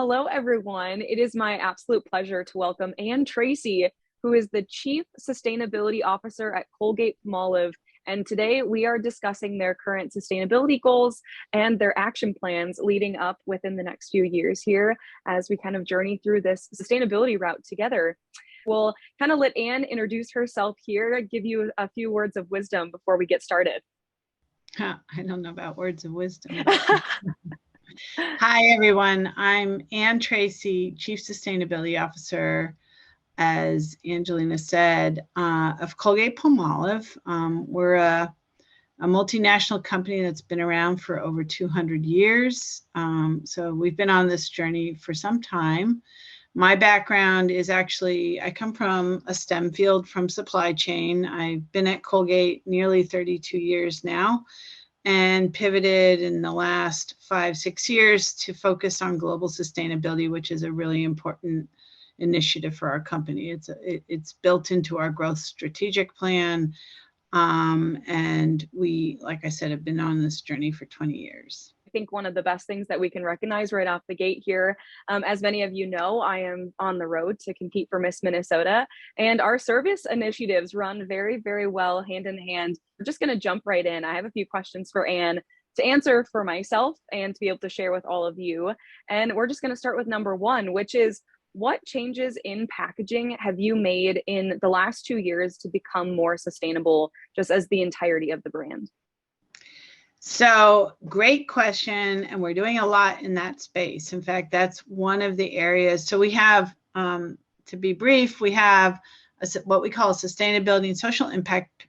Hello, everyone. It is my absolute pleasure to welcome Tracy, who is the Chief Sustainability Officer at Colgate-Palmolive. And today we are discussing their current sustainability goals and their action plans leading up within the next few years here as we kind of journey through this sustainability route together. We'll kind of let Anne introduce herself here, give you a few words of wisdom before we get started. I don't know about words of wisdom. Hi, everyone. I'm Ann Tracy, Chief Sustainability Officer, as Angelina said, of Colgate-Palmolive. We're a multinational company that's been around for over 200 years. So we've been on this journey for some time. My background is actually, I come from a STEM field from supply chain. I've been at Colgate nearly 32 years now, and pivoted in the last 5-6 years to focus on global sustainability, which is a really important initiative for our company. It's built into our growth strategic plan. And we, like I said, have been on this journey for 20 years. I think one of the best things that we can recognize right off the gate here, as many of you know, I am on the road to compete for Miss Minnesota, and our service initiatives run very, very well hand in hand. We're just going to jump right in. I have a few questions for Anne to answer for myself and to be able to share with all of you. And we're just going to start with number one, which is, what changes in packaging have you made in the last 2 years to become more sustainable, just as the entirety of the brand? So great question. And we're doing a lot in that space. In fact, that's one of the areas. So we have, to be brief, we have what we call a sustainability and social impact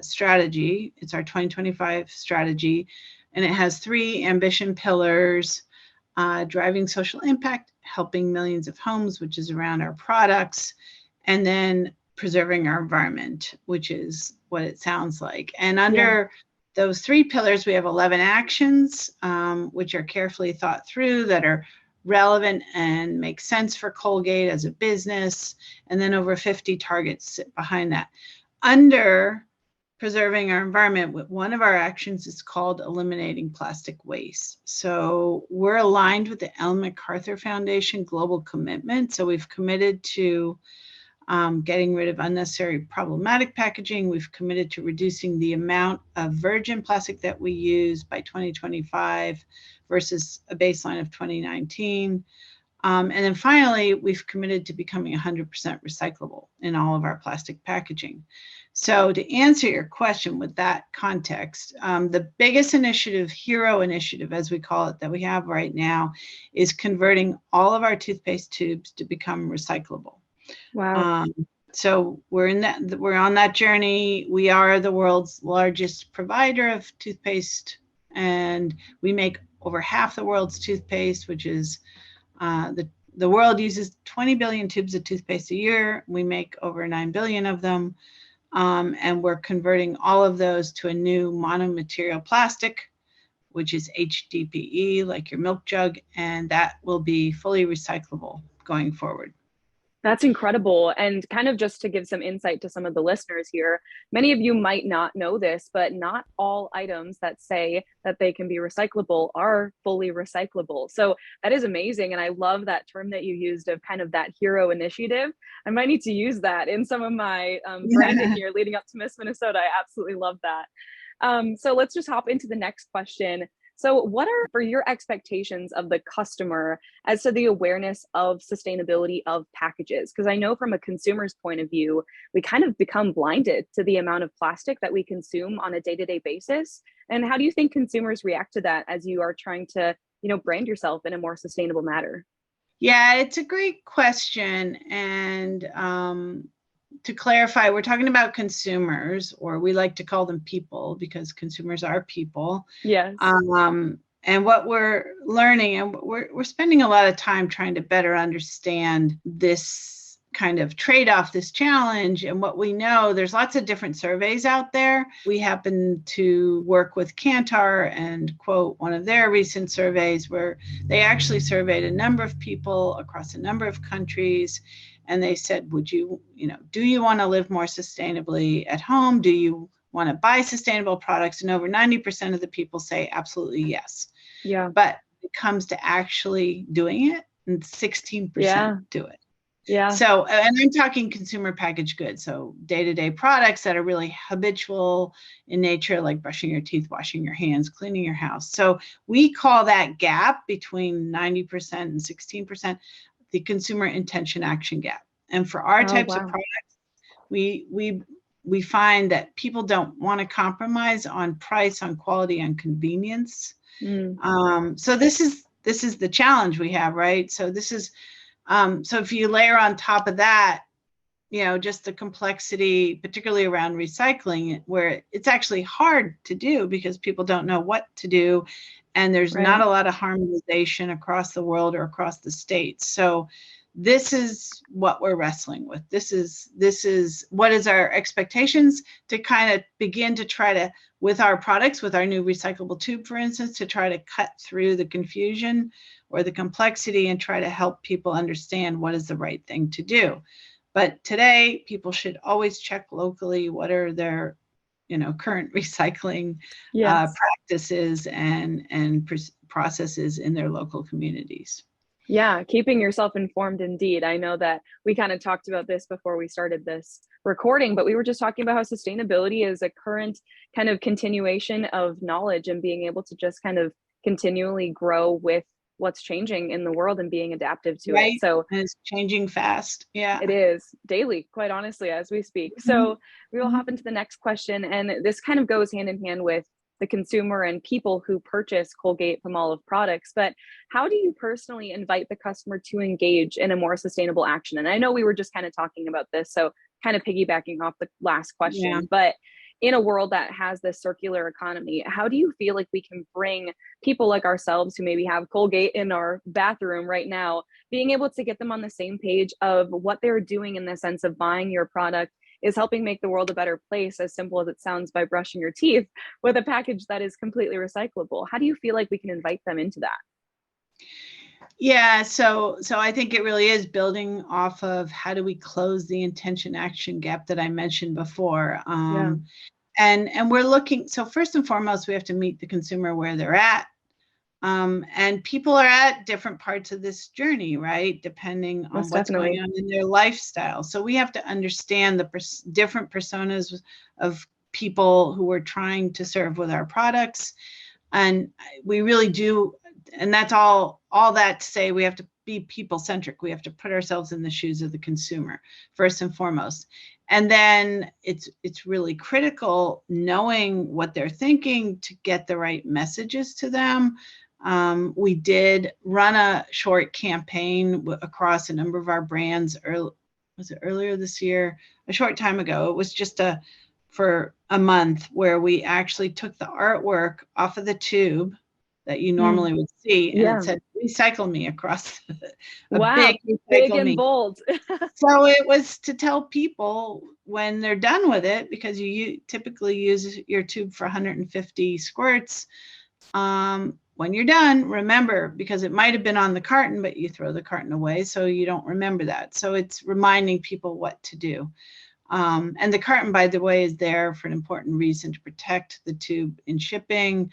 strategy. It's our 2025 strategy. And it has 3 ambition pillars: driving social impact, helping millions of homes, which is around our products, and then preserving our environment, which is what it sounds like. And under those 3 pillars, we have 11 actions, which are carefully thought through, that are relevant and make sense for Colgate as a business, and then over 50 targets sit behind that. Under preserving our environment, one of our actions is called eliminating plastic waste. So we're aligned with the Ellen MacArthur Foundation global commitment. So we've committed to getting rid of unnecessary problematic packaging. We've committed to reducing the amount of virgin plastic that we use by 2025 versus a baseline of 2019. And then finally, we've committed to becoming 100% recyclable in all of our plastic packaging. So to answer your question with that context, the biggest initiative, hero initiative, as we call it, that we have right now is converting all of our toothpaste tubes to become recyclable. Wow. So we're on that journey. We are the world's largest provider of toothpaste, and we make over half the world's toothpaste, which is the world uses 20 billion tubes of toothpaste a year. We make over 9 billion of them. And we're converting all of those to a new monomaterial plastic, which is HDPE, like your milk jug, and that will be fully recyclable going forward. That's incredible. And kind of just to give some insight to some of the listeners here, many of you might not know this, but not all items that say that they can be recyclable are fully recyclable. So that is amazing. And I love that term that you used of kind of that hero initiative. I might need to use that in some of my branding here leading up to Miss Minnesota. I absolutely love that. So let's just hop into the next question. So what are for your expectations of the customer as to the awareness of sustainability of packages? Because I know from a consumer's point of view, we kind of become blinded to the amount of plastic that we consume on a day-to-day basis. And how do you think consumers react to that as you are trying to, brand yourself in a more sustainable manner? Yeah, it's a great question. And to clarify, we're talking about consumers, or we like to call them people, because consumers are people. Yes. And what we're learning, and we're spending a lot of time trying to better understand this kind of trade-off, this challenge. And what we know, there's lots of different surveys out there. We happen to work with Kantar and quote one of their recent surveys where they actually surveyed a number of people across a number of countries. And they said, do you want to live more sustainably at home? Do you want to buy sustainable products? And over 90% of the people say absolutely yes. Yeah. But when it comes to actually doing it, and 16% Yeah. do it. Yeah. So, and I'm talking consumer packaged goods. So day-to-day products that are really habitual in nature, like brushing your teeth, washing your hands, cleaning your house. So we call that gap between 90% and 16% the consumer intention action gap. And for our Oh, types of wow. products, we find that people don't want to compromise on price, on quality, on convenience. Mm, So this is the challenge we have, right? So this is so if you layer on top of that, just the complexity, particularly around recycling, where it's actually hard to do because people don't know what to do, and there's not right. a lot of harmonization across the world or across the states. So this is what we're wrestling with. This is what is our expectations to kind of begin to try to, with our products, with our new recyclable tube, for instance, to try to cut through the confusion or the complexity and try to help people understand what is the right thing to do. But today, people should always check locally what are their, current recycling Yes. practices and processes in their local communities. Yeah, keeping yourself informed indeed. I know that we kind of talked about this before we started this recording, but we were just talking about how sustainability is a current kind of continuation of knowledge and being able to just kind of continually grow with what's changing in the world and being adaptive to it. Right? So And it's changing fast. Yeah. it is daily, quite honestly, as we speak. So we will hop Mm-hmm. into the next question. And this kind of goes hand in hand with the consumer and people who purchase Colgate-Palmolive products. But how do you personally invite the customer to engage in a more sustainable action? And I know we were just kind of talking about this, so kind of piggybacking off the last Yeah. question. But in a world that has this circular economy, how do you feel like we can bring people like ourselves who maybe have Colgate in our bathroom right now, being able to get them on the same page of what they're doing in the sense of buying your product is helping make the world a better place, as simple as it sounds, by brushing your teeth with a package that is completely recyclable? How do you feel like we can invite them into that? Yeah, so I think it really is building off of how do we close the intention action gap that I mentioned before. Yeah, And we're looking, so first and foremost, we have to meet the consumer where they're at. And people are at different parts of this journey, right? Depending on most what's going definitely. on in their lifestyle. So we have to understand the different personas of people who we're trying to serve with our products. And we really do, and that's all that to say we have to be people centric. We have to put ourselves in the shoes of the consumer first and foremost. And then it's really critical knowing what they're thinking to get the right messages to them. We did run a short campaign across a number of our brands. Was it earlier this year? A short time ago. It was just for a month where we actually took the artwork off of the tube that you Mm, normally would see, and it yeah. said "recycle me" across a Wow. big Big "recycle and me." bold. So it was to tell people when they're done with it, because you typically use your tube for 150 squirts. When you're done, remember, because it might have been on the carton, but you throw the carton away, so you don't remember that. So it's reminding people what to do. And the carton, by the way, is there for an important reason, to protect the tube in shipping.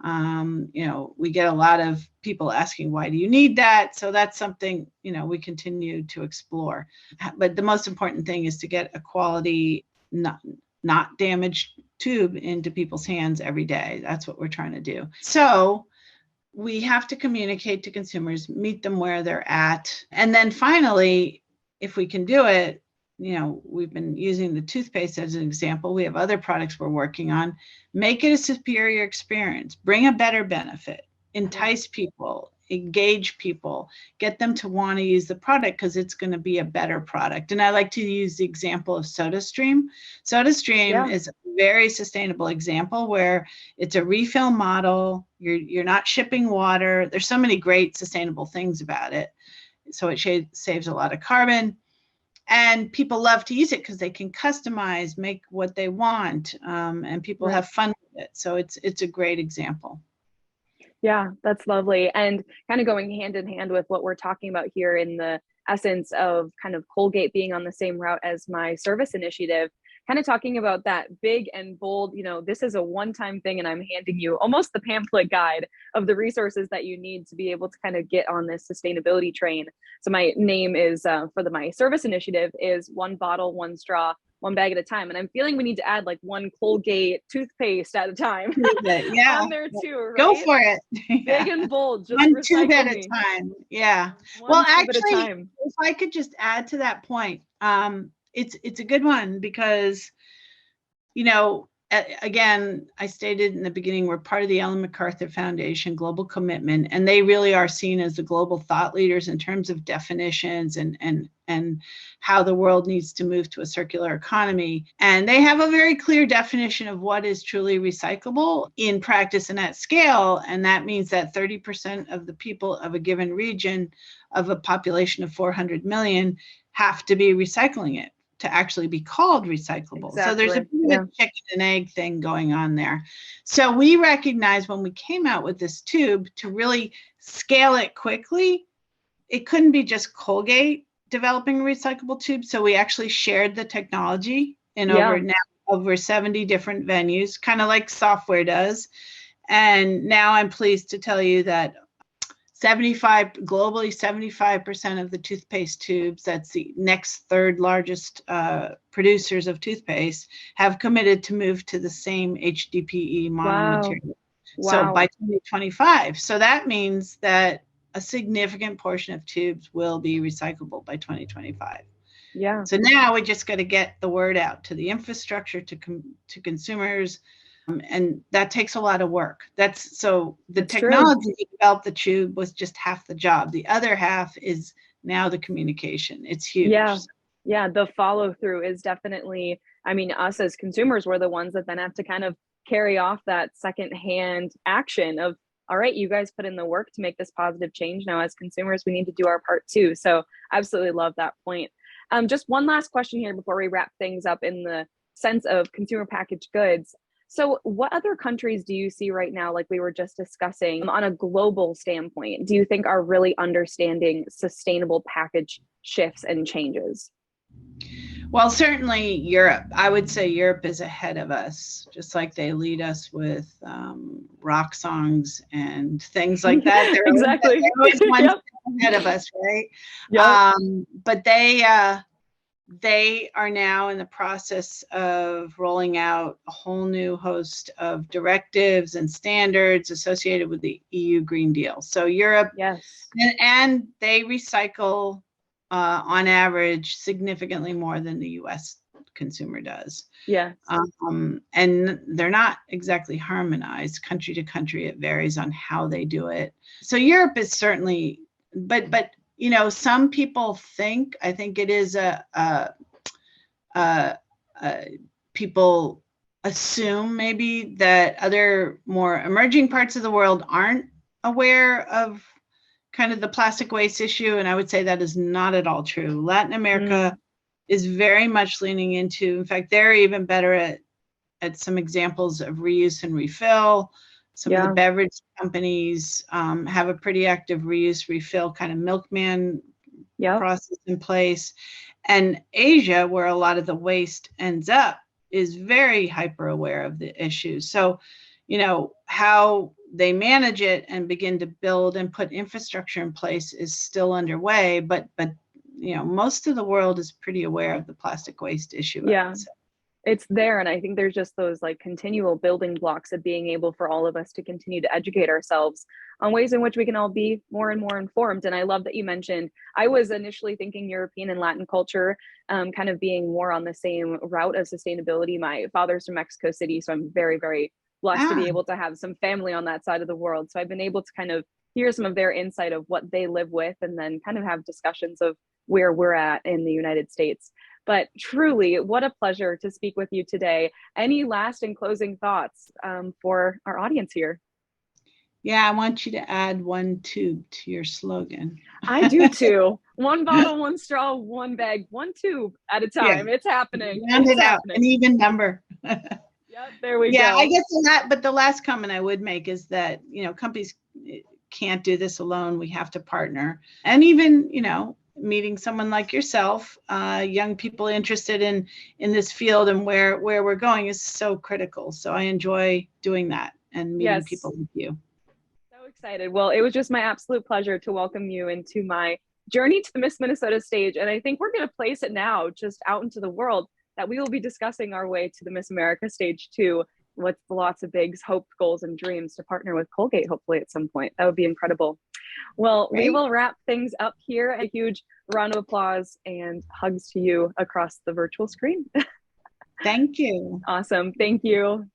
We get a lot of people asking, why do you need that? So that's something, we continue to explore. But the most important thing is to get a quality, not damaged tube into people's hands every day. That's what we're trying to do. So we have to communicate to consumers, meet them where they're at. And then finally, if we can do it, we've been using the toothpaste as an example. We have other products we're working on. Make it a superior experience, bring a better benefit, Yeah. entice people, engage people, get them to want to use the product because it's going to be a better product. And I like to use the example of SodaStream. SodaStream Yeah. is a very sustainable example where it's a refill model. You're not shipping water. There's so many great sustainable things about it. So it saves a lot of carbon. And people love to use it because they can customize, make what they want, and people Right. have fun with it. So it's a great example. Yeah, that's lovely. And kind of going hand in hand with what we're talking about here in the essence of kind of Colgate being on the same route as my service initiative, kind of talking about that big and bold, this is a one-time thing, and I'm handing you almost the pamphlet guide of the resources that you need to be able to kind of get on this sustainability train. So my name is, my service initiative is one bottle, one straw, one bag at a time. And I'm feeling we need to add like one Colgate toothpaste at a time yeah. on there too, right? Go for it. Big and bold, just one tube at a time. Yeah. Well, actually, if I could just add to that point, it's a good one because, again, I stated in the beginning, we're part of the Ellen MacArthur Foundation Global Commitment, and they really are seen as the global thought leaders in terms of definitions and how the world needs to move to a circular economy. And they have a very clear definition of what is truly recyclable in practice and at scale. And that means that 30% of the people of a given region of a population of 400 million have to be recycling it to actually be called recyclable. Exactly. So there's a bit of a chicken and egg thing going on there. So we recognized when we came out with this tube to really scale it quickly, it couldn't be just Colgate developing a recyclable tube. So we actually shared the technology in over 70 different venues, kind of like software does. And now I'm pleased to tell you that 75% of the toothpaste tubes, that's the next third largest producers of toothpaste, have committed to move to the same HDPE monomaterial. Wow. So by 2025. So that means that a significant portion of tubes will be recyclable by 2025. Yeah. So now we just got to get the word out to the infrastructure, to consumers. And that takes a lot of work. That's technology to develop the tube was just half the job. The other half is now the communication. It's huge. Yeah. The follow through is definitely, us as consumers, we're the ones that then have to kind of carry off that secondhand action of, all right, you guys put in the work to make this positive change. Now, as consumers, we need to do our part too. So absolutely love that point. Just one last question here before we wrap things up in the sense of consumer packaged goods. So what other countries do you see right now, like we were just discussing, on a global standpoint, do you think are really understanding sustainable package shifts and changes? Well, certainly Europe. I would say Europe is ahead of us, just like they lead us with rock songs and things like that. They're exactly. They're always one step ahead of us, right? Yep. But they are now in the process of rolling out a whole new host of directives and standards associated with the EU Green Deal. So Europe, yes, and they recycle on average significantly more than the US consumer does. Yeah. And they're not exactly harmonized country to country. It varies on how they do it. So Europe is certainly, but some people think, I think it is people assume maybe that other more emerging parts of the world aren't aware of kind of the plastic waste issue. And I would say that is not at all true. Latin America is very much leaning into, in fact, they're even better at some examples of reuse and refill. Some of the beverage companies have a pretty active reuse, refill kind of milkman process in place. And Asia, where a lot of the waste ends up, is very hyper aware of the issue. So, how they manage it and begin to build and put infrastructure in place is still underway. But most of the world is pretty aware of the plastic waste issue. Yeah. It's there. And I think there's just those like continual building blocks of being able for all of us to continue to educate ourselves on ways in which we can all be more and more informed. And I love that you mentioned, I was initially thinking European and Latin culture kind of being more on the same route of sustainability. My father's from Mexico City, so I'm very, very blessed to be able to have some family on that side of the world. So I've been able to kind of hear some of their insight of what they live with and then kind of have discussions of where we're at in the United States. But truly, what a pleasure to speak with you today. Any last and closing thoughts for our audience here? Yeah, I want you to add one tube to your slogan. I do too. One bottle, one straw, one bag, one tube at a time. Yeah. It's happening. Round it out, an even number. Yep, there we go. Yeah, I guess but the last comment I would make is that, companies can't do this alone. We have to partner. And even, meeting someone like yourself, young people interested in this field and where we're going is so critical. So I enjoy doing that and meeting Yes. people like you. So excited. Well, it was just my absolute pleasure to welcome you into my journey to the Miss Minnesota stage. And I think we're going to place it now just out into the world that we will be discussing our way to the Miss America stage too, with lots of big hopes, goals, and dreams to partner with Colgate, hopefully at some point. That would be incredible. Well, we Right? will wrap things up here. A huge round of applause and hugs to you across the virtual screen. Thank you. Awesome. Thank you.